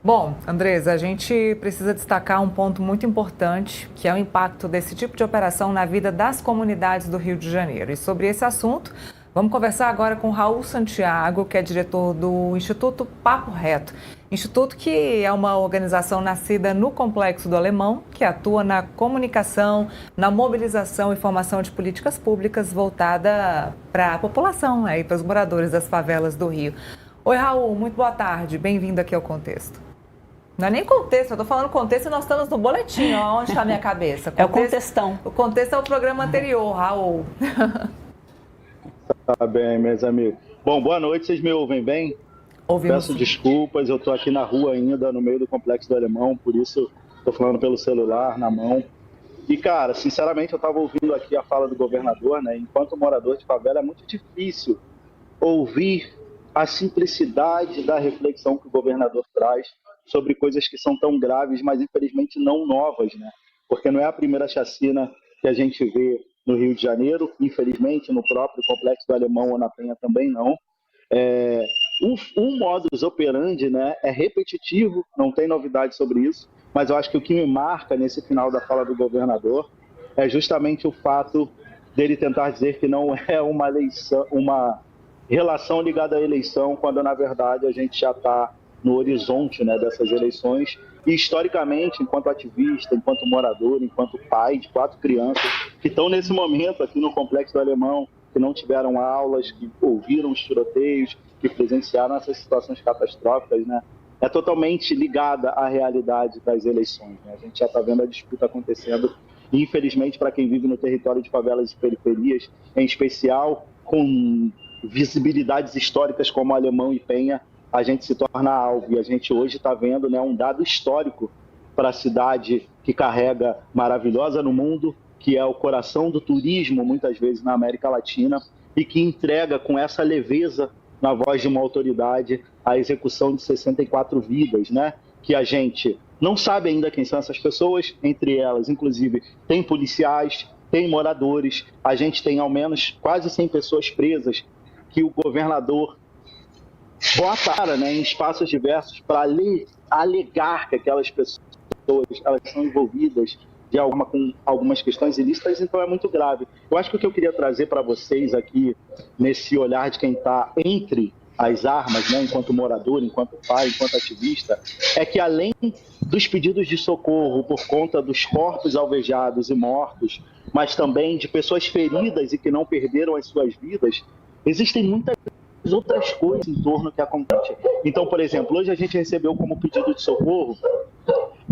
Bom, Andresa, a gente precisa destacar um ponto muito importante, que é o impacto desse tipo de operação na vida das comunidades do Rio de Janeiro. E sobre esse assunto, vamos conversar agora com Raul Santiago, que é diretor do Instituto Papo Reto. Instituto que é uma organização nascida no Complexo do Alemão, que atua na comunicação, na mobilização e formação de políticas públicas voltada para a população, para os moradores das favelas do Rio. Oi, Raul, muito boa tarde, bem-vindo aqui ao Contexto. Não é nem contexto, eu estou falando contexto e nós estamos no boletim, ó, onde está a minha cabeça. É o contextão. O contexto é o programa anterior, Raul. Tá bem, meus amigos. Bom, boa noite, vocês me ouvem bem? Ouvimos. Peço desculpas, eu estou aqui na rua ainda, no meio do Complexo do Alemão, por isso estou falando pelo celular, na mão. E, cara, sinceramente, eu estava ouvindo aqui a fala do governador, né? Enquanto morador de favela, é muito difícil ouvir a simplicidade da reflexão que o governador traz sobre coisas que são tão graves, mas infelizmente não novas, né? Porque não é a primeira chacina que a gente vê no Rio de Janeiro, infelizmente no próprio Complexo do Alemão ou na Penha também não. O modus operandi, né, é repetitivo, não tem novidade sobre isso, mas eu acho que o que me marca nesse final da fala do governador é justamente o fato dele tentar dizer que não é uma eleição, uma relação ligada à eleição, quando na verdade a gente já está no horizonte, né, dessas eleições. E historicamente, enquanto ativista, enquanto morador, enquanto pai de 4 crianças que estão nesse momento aqui no Complexo do Alemão, que não tiveram aulas, que ouviram os tiroteios, que presenciaram essas situações catastróficas, né, é totalmente ligada à realidade das eleições, né? A gente já está vendo a disputa acontecendo, e infelizmente para quem vive no território de favelas e periferias, em especial com visibilidades históricas como Alemão e Penha, a gente se torna alvo. E a gente hoje está vendo, né, um dado histórico para a cidade que carrega maravilhosa no mundo, que é o coração do turismo, muitas vezes na América Latina, e que entrega com essa leveza, na voz de uma autoridade, a execução de 64 vidas, né? Que a gente não sabe ainda quem são essas pessoas, entre elas, inclusive, tem policiais, tem moradores, a gente tem ao menos quase 100 pessoas presas, que o governador bota, né, em espaços diversos para alegar que aquelas pessoas elas são envolvidas com algumas questões ilícitas, então é muito grave. Eu acho que o que eu queria trazer para vocês aqui, nesse olhar de quem está entre as armas, né, enquanto morador, enquanto pai, enquanto ativista, é que além dos pedidos de socorro por conta dos corpos alvejados e mortos, mas também de pessoas feridas e que não perderam as suas vidas, existem muitas outras coisas em torno que acontecem. Então, por exemplo, hoje a gente recebeu como pedido de socorro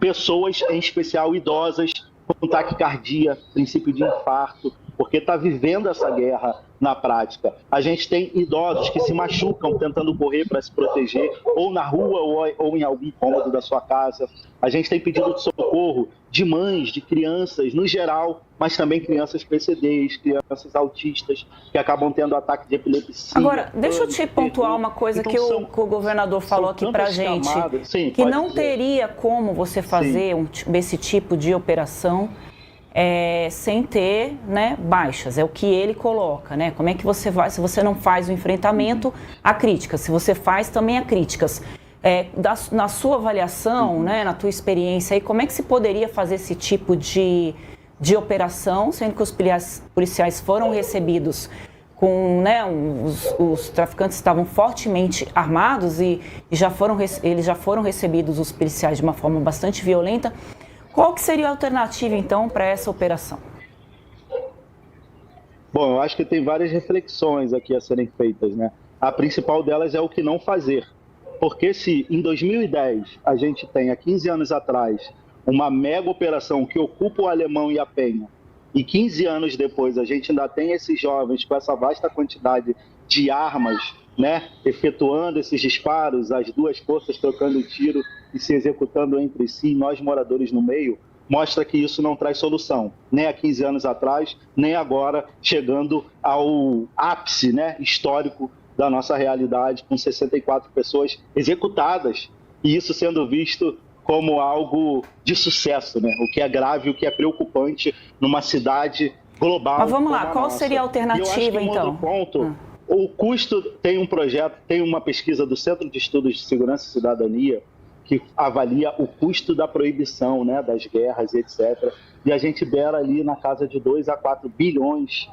pessoas, em especial idosas, com taquicardia, princípio de infarto, porque está vivendo essa guerra na prática. A gente tem idosos que se machucam tentando correr para se proteger, ou na rua ou em algum cômodo da sua casa. A gente tem pedido de socorro de mães, de crianças, no geral, mas também crianças PCDs, crianças autistas, que acabam tendo ataque de epilepsia. Agora, deixa eu te pontuar uma coisa então, que o governador falou aqui para a gente, que não teria como você fazer esse tipo de operação sem ter, né, baixas, é o que ele coloca, né? Como é que você vai, se você não faz o enfrentamento, há críticas, se você faz, também há críticas. Na sua avaliação, né, na tua experiência, aí, como é que se poderia fazer esse tipo de operação, sendo que os policiais foram recebidos com, né, os traficantes estavam fortemente armados e eles já foram recebidos, os policiais, de uma forma bastante violenta. Qual que seria a alternativa, então, para essa operação? Bom, eu acho que tem várias reflexões aqui a serem feitas, né? A principal delas é o que não fazer. Porque se em 2010 a gente tem, há 15 anos atrás, uma mega operação que ocupa o Alemão e a Penha, e 15 anos depois a gente ainda tem esses jovens com essa vasta quantidade de armas, né, efetuando esses disparos, as duas forças trocando tiro e se executando entre si, nós moradores no meio, mostra que isso não traz solução, nem há 15 anos atrás, nem agora, chegando ao ápice, né, histórico da nossa realidade, com 64 pessoas executadas, e isso sendo visto como algo de sucesso, né? O que é grave, o que é preocupante numa cidade global. Mas vamos lá, qual seria a alternativa, então? Outro ponto, o custo, tem um projeto, tem uma pesquisa do Centro de Estudos de Segurança e Cidadania, que avalia o custo da proibição, né, das guerras, etc. E a gente beira ali na casa de 2 a 4 bilhões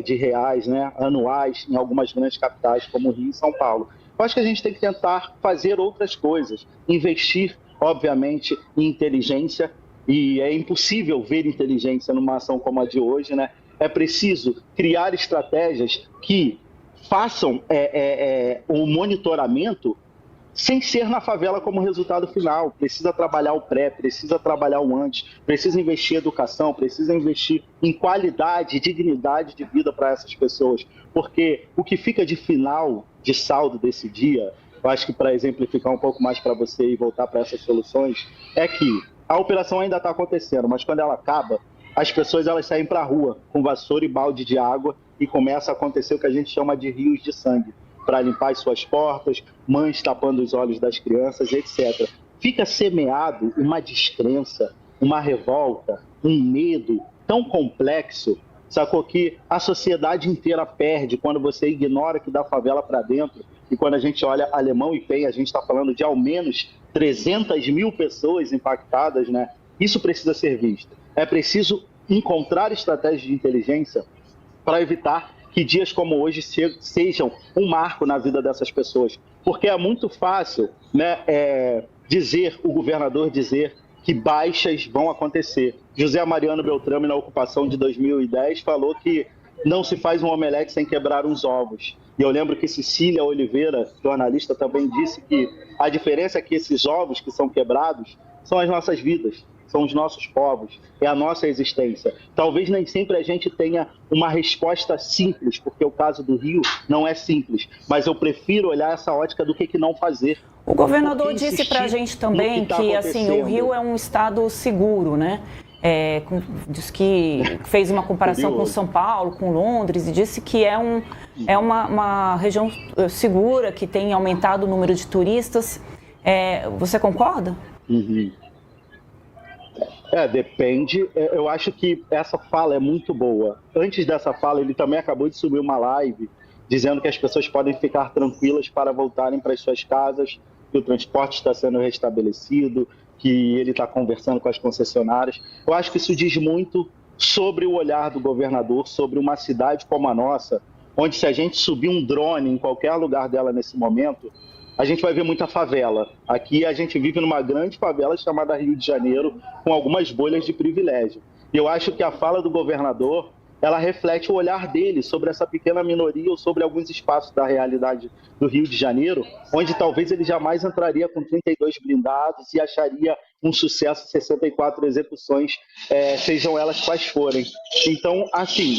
de reais, né, anuais, em algumas grandes capitais, como Rio e São Paulo. Eu acho que a gente tem que tentar fazer outras coisas, investir, obviamente, em inteligência, e é impossível ver inteligência numa ação como a de hoje, né? É preciso criar estratégias que façam o monitoramento sem ser na favela como resultado final. Precisa trabalhar o pré, precisa trabalhar o antes, precisa investir em educação, precisa investir em qualidade e dignidade de vida para essas pessoas. Porque o que fica de final, de saldo desse dia, eu acho que para exemplificar um pouco mais para você e voltar para essas soluções, é que a operação ainda está acontecendo, mas quando ela acaba, as pessoas elas saem para a rua com vassoura e balde de água e começa a acontecer o que a gente chama de rios de sangue, para limpar as suas portas, mães tapando os olhos das crianças, etc. Fica semeado uma descrença, uma revolta, um medo tão complexo, sacou, que a sociedade inteira perde quando você ignora que da favela para dentro, e quando a gente olha Alemão e Penha, a gente está falando de ao menos 300 mil pessoas impactadas, né? Isso precisa ser visto. É preciso encontrar estratégias de inteligência para evitar que dias como hoje sejam um marco na vida dessas pessoas. Porque é muito fácil, né, o governador dizer que baixas vão acontecer. José Mariano Beltrame, na ocupação de 2010, falou que não se faz um omelete sem quebrar uns ovos. E eu lembro que Cecília Oliveira, jornalista, também disse que a diferença é que esses ovos que são quebrados são as nossas vidas, são os nossos povos, é a nossa existência. Talvez nem sempre a gente tenha uma resposta simples, porque o caso do Rio não é simples, mas eu prefiro olhar essa ótica do que não fazer. O governador disse para a gente também que assim, o Rio é um estado seguro, né? Diz que fez uma comparação com São Paulo, com Londres, e disse que é uma região segura, que tem aumentado o número de turistas. Você concorda? Uhum. Depende. Eu acho que essa fala é muito boa. Antes dessa fala, ele também acabou de subir uma live dizendo que as pessoas podem ficar tranquilas para voltarem para as suas casas, que o transporte está sendo restabelecido, que ele está conversando com as concessionárias. Eu acho que isso diz muito sobre o olhar do governador, sobre uma cidade como a nossa, onde se a gente subir um drone em qualquer lugar dela nesse momento, a gente vai ver muita favela. Aqui a gente vive numa grande favela chamada Rio de Janeiro, com algumas bolhas de privilégio. E eu acho que a fala do governador, ela reflete o olhar dele sobre essa pequena minoria ou sobre alguns espaços da realidade do Rio de Janeiro, onde talvez ele jamais entraria com 32 blindados e acharia um sucesso 64 execuções, sejam elas quais forem. Então, assim,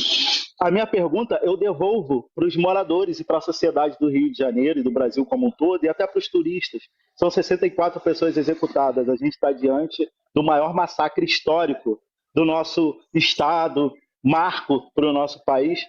a minha pergunta eu devolvo para os moradores e para a sociedade do Rio de Janeiro e do Brasil como um todo, e até para os turistas. São 64 pessoas executadas. A gente está diante do maior massacre histórico do nosso estado, marco para o nosso país.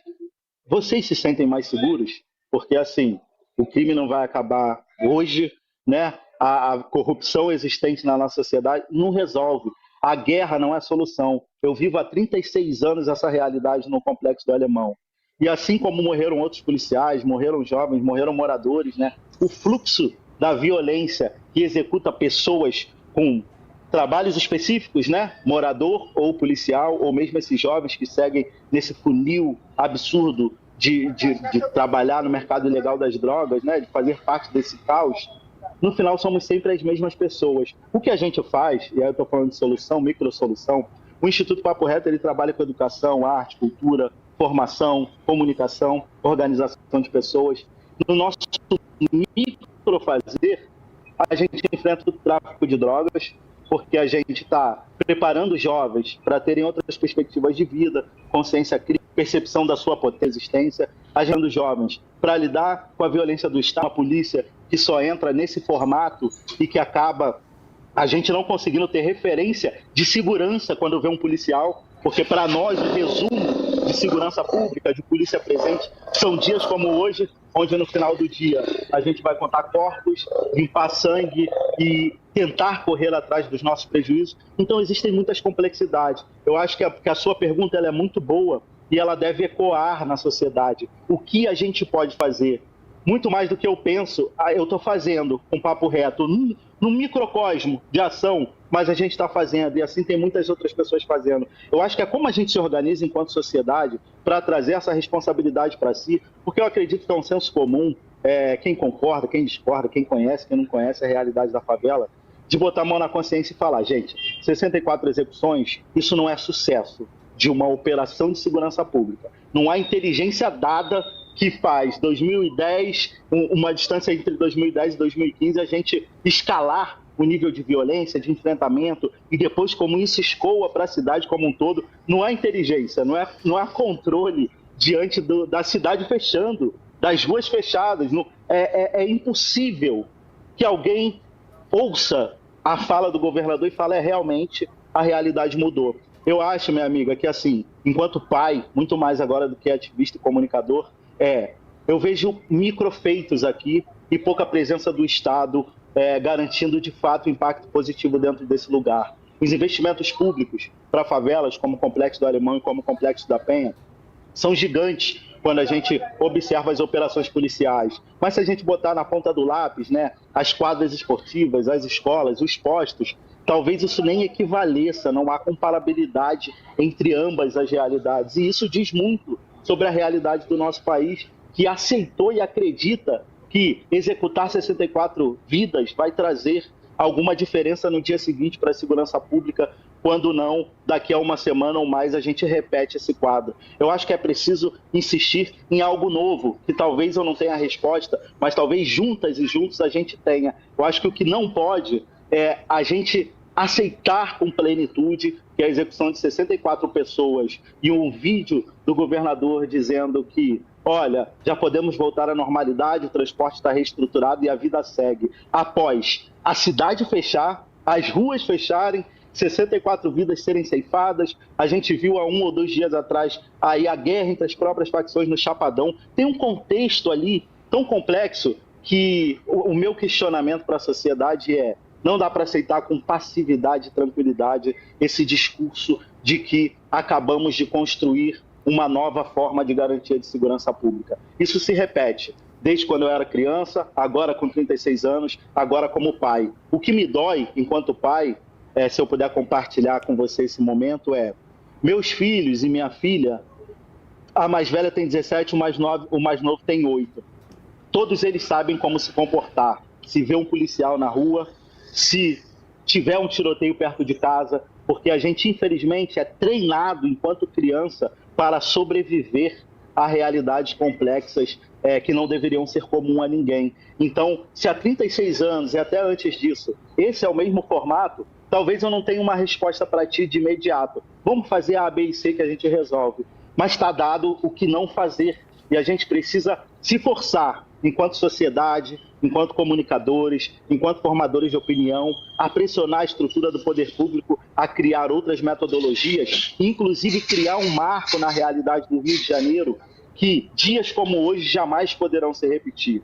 Vocês se sentem mais seguros? Porque, assim, o crime não vai acabar hoje, né? A corrupção existente na nossa sociedade não resolve. A guerra não é a solução. Eu vivo há 36 anos essa realidade no Complexo do Alemão. E assim como morreram outros policiais, morreram jovens, morreram moradores, né? O fluxo da violência que executa pessoas com trabalhos específicos, né? Morador ou policial, ou mesmo esses jovens que seguem nesse funil absurdo de trabalhar no mercado ilegal das drogas, né? De fazer parte desse caos. No final, somos sempre as mesmas pessoas. O que a gente faz, e aí eu estou falando de solução, microsolução, o Instituto Papo Reto ele trabalha com educação, arte, cultura, formação, comunicação, organização de pessoas. No nosso microfazer, a gente enfrenta o tráfico de drogas, porque a gente está preparando os jovens para terem outras perspectivas de vida, consciência crítica, percepção da sua potência existência, ajudando os jovens para lidar com a violência do Estado, a polícia que só entra nesse formato e que acaba a gente não conseguindo ter referência de segurança quando vê um policial, porque para nós o resumo de segurança pública, de polícia presente, são dias como hoje, onde no final do dia a gente vai contar corpos, limpar sangue e tentar correr atrás dos nossos prejuízos. Então existem muitas complexidades. Eu acho que a sua pergunta ela é muito boa e ela deve ecoar na sociedade. O que a gente pode fazer? Muito mais do que eu penso, eu estou fazendo com Papo Reto. num microcosmo de ação, mas a gente está fazendo, e assim tem muitas outras pessoas fazendo. Eu acho que é como a gente se organiza enquanto sociedade para trazer essa responsabilidade para si, porque eu acredito que é um senso comum, quem concorda, quem discorda, quem conhece, quem não conhece a realidade da favela, de botar a mão na consciência e falar, gente, 64 execuções, isso não é sucesso de uma operação de segurança pública. Não há inteligência dada que faz 2010, uma distância entre 2010 e 2015, a gente escalar o nível de violência, de enfrentamento, e depois como isso escoa para a cidade como um todo. Não há inteligência, não há controle diante da cidade fechando, das ruas fechadas. É impossível que alguém ouça a fala do governador e fale, realmente a realidade mudou. Eu acho, minha amiga, que assim, enquanto pai, muito mais agora do que ativista e comunicador, eu vejo microfeitos aqui e pouca presença do Estado garantindo de fato impacto positivo dentro desse lugar. Os investimentos públicos para favelas, como o Complexo do Alemão e como o Complexo da Penha, são gigantes quando a gente observa as operações policiais. Mas se a gente botar na ponta do lápis, né, as quadras esportivas, as escolas, os postos, talvez isso nem equivaleça, não há comparabilidade entre ambas as realidades. E isso diz muito sobre a realidade do nosso país, que aceitou e acredita que executar 64 vidas vai trazer alguma diferença no dia seguinte para a segurança pública, quando não, daqui a uma semana ou mais a gente repete esse quadro. Eu acho que é preciso insistir em algo novo, que talvez eu não tenha a resposta, mas talvez juntas e juntos a gente tenha. Eu acho que o que não pode é a gente aceitar com plenitude que a execução de 64 pessoas e um vídeo do governador dizendo que, olha, já podemos voltar à normalidade, o transporte está reestruturado e a vida segue. Após a cidade fechar, as ruas fecharem, 64 vidas serem ceifadas, a gente viu há 1 ou 2 dias atrás aí a guerra entre as próprias facções no Chapadão. Tem um contexto ali tão complexo que o meu questionamento para a sociedade é: não dá para aceitar com passividade e tranquilidade esse discurso de que acabamos de construir uma nova forma de garantia de segurança pública. Isso se repete desde quando eu era criança, agora com 36 anos, agora como pai. O que me dói enquanto pai, se eu puder compartilhar com você esse momento, meus filhos e minha filha, a mais velha tem 17, o mais novo tem 8. Todos eles sabem como se comportar. Se vê um policial na rua, se tiver um tiroteio perto de casa, porque a gente, infelizmente, é treinado enquanto criança para sobreviver a realidades complexas que não deveriam ser comum a ninguém. Então, se há 36 anos e até antes disso, esse é o mesmo formato, talvez eu não tenha uma resposta para ti de imediato. Vamos fazer A, B e C que a gente resolve. Mas está dado o que não fazer. E a gente precisa se forçar, enquanto sociedade, enquanto comunicadores, enquanto formadores de opinião, a pressionar a estrutura do poder público a criar outras metodologias, inclusive criar um marco na realidade do Rio de Janeiro, que dias como hoje jamais poderão se repetir.